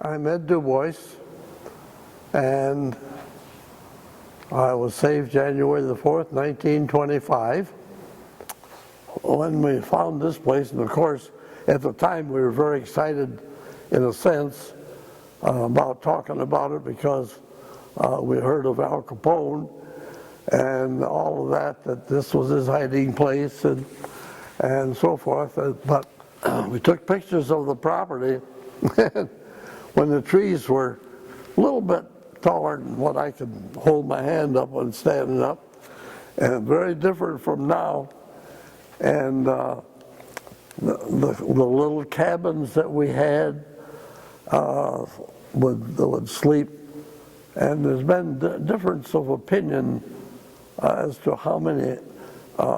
I met Dubois, and I was saved January the 4th, 1925, when we found this place. And of course, at the time, we were very excited, in a sense, about talking about it, because we heard of Al Capone and all of that this was his hiding place and so forth. But we took pictures of the property when the trees were a little bit taller than what I could hold my hand up when standing up, and very different from now. And the little cabins that we had would sleep, and there's been a difference of opinion as to how many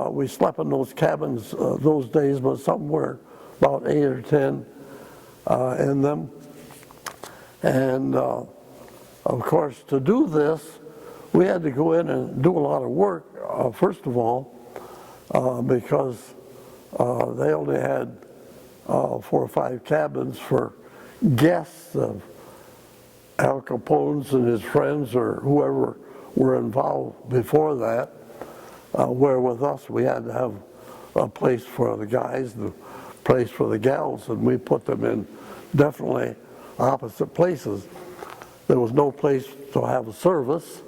we slept in those cabins those days, but somewhere about 8 or 10 in them. And of course, to do this, we had to go in and do a lot of work, first of all, because they only had 4 or 5 cabins for guests of Al Capone's and his friends or whoever were involved before that. Where with us, we had to have a place for the guys, the place for the gals, and we put them in definitely opposite places. There was no place to have a service.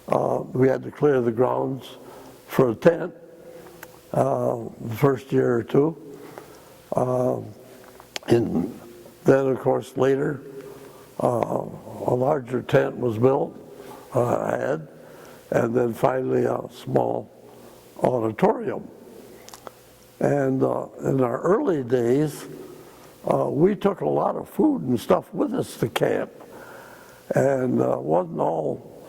We had to clear the grounds for a tent the first year or two. And then, of course, later, a larger tent was built, and then finally a small auditorium. And in our early days, we took a lot of food and stuff with us to camp, and wasn't all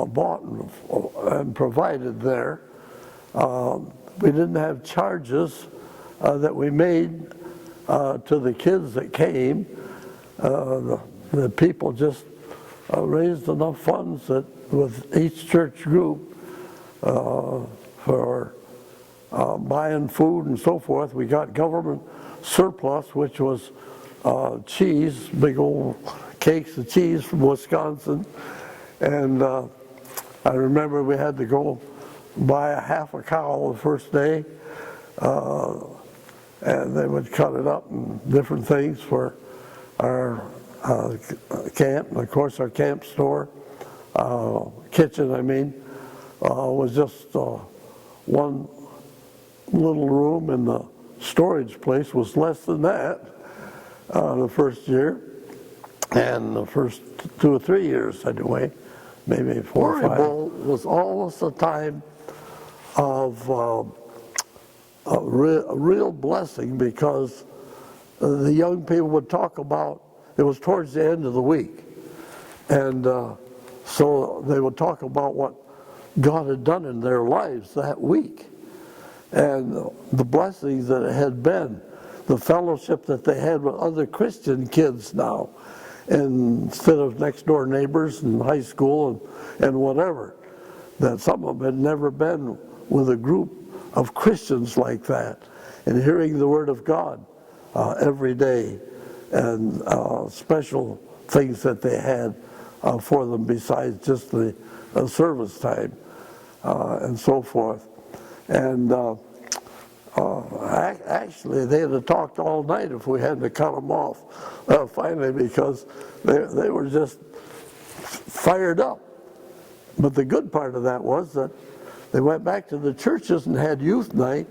bought and provided there. We didn't have charges that we made to the kids that came. The people just raised enough funds that with each church group for buying food and so forth. We got government surplus, which was cheese, big old cakes of cheese from Wisconsin. And I remember we had to go buy a half a cow the first day, and they would cut it up and different things for our camp. And of course, our camp store, kitchen, I mean, was just one little room, and the storage place was less than that the first year, and the first 2 or 3 years anyway, maybe 4 or 5. Was almost a time of a real blessing, because the young people would talk about, it was towards the end of the week, and so they would talk about what God had done in their lives that week, and the blessings that it had been, the fellowship that they had with other Christian kids now, instead of next door neighbors in high school and whatever, that some of them had never been with a group of Christians like that, and hearing the Word of God every day, and special things that they had for them besides just the service time and so forth. And actually, they'd have talked all night if we hadn't cut them off finally, because they were just fired up. But the good part of that was that they went back to the churches and had youth night,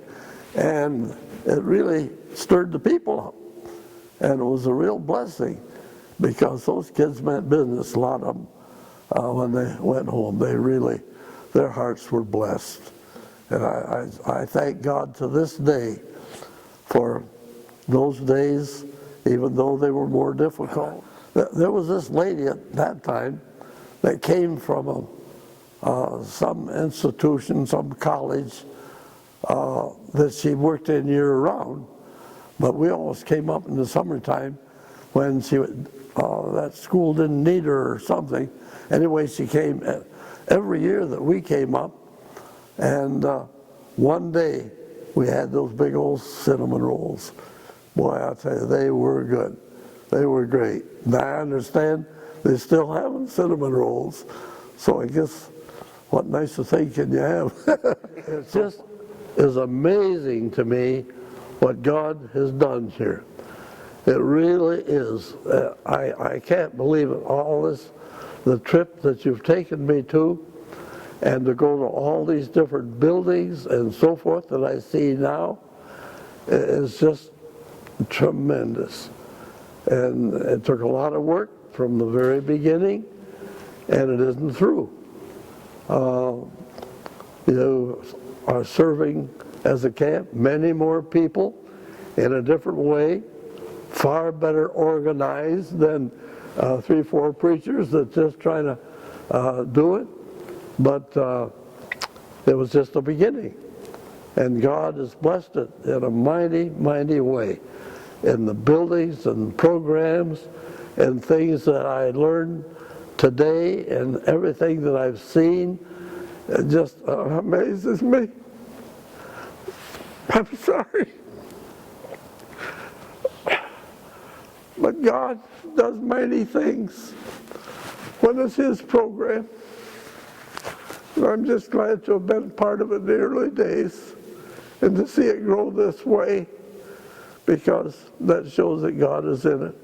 and it really stirred the people up. And it was a real blessing, because those kids meant business, a lot of them, when they went home. They really, their hearts were blessed. And I thank God to this day for those days, even though they were more difficult. There was this lady at that time that came from some institution, some college that she worked in year-round, but we always came up in the summertime when that school didn't need her or something. Anyway, she came every year that we came up, and one day we had those big old cinnamon rolls. Boy, I'll tell you, they were good. They were great. And I understand they still have cinnamon rolls, so I guess what nicer thing can you have? It just is amazing to me what God has done here. It really is. I can't believe it. All this, the trip that you've taken me to, and to go to all these different buildings and so forth that I see now, is just tremendous. And it took a lot of work from the very beginning, and it isn't through. You are serving as a camp, many more people in a different way, far better organized than 3-4 preachers that just trying to do it. But it was just the beginning. And God has blessed it in a mighty, mighty way. In the buildings and programs and things that I learned today and everything that I've seen, it just amazes me. I'm sorry. But God does mighty things when it's His program. And I'm just glad to have been part of it in the early days and to see it grow this way, because that shows that God is in it.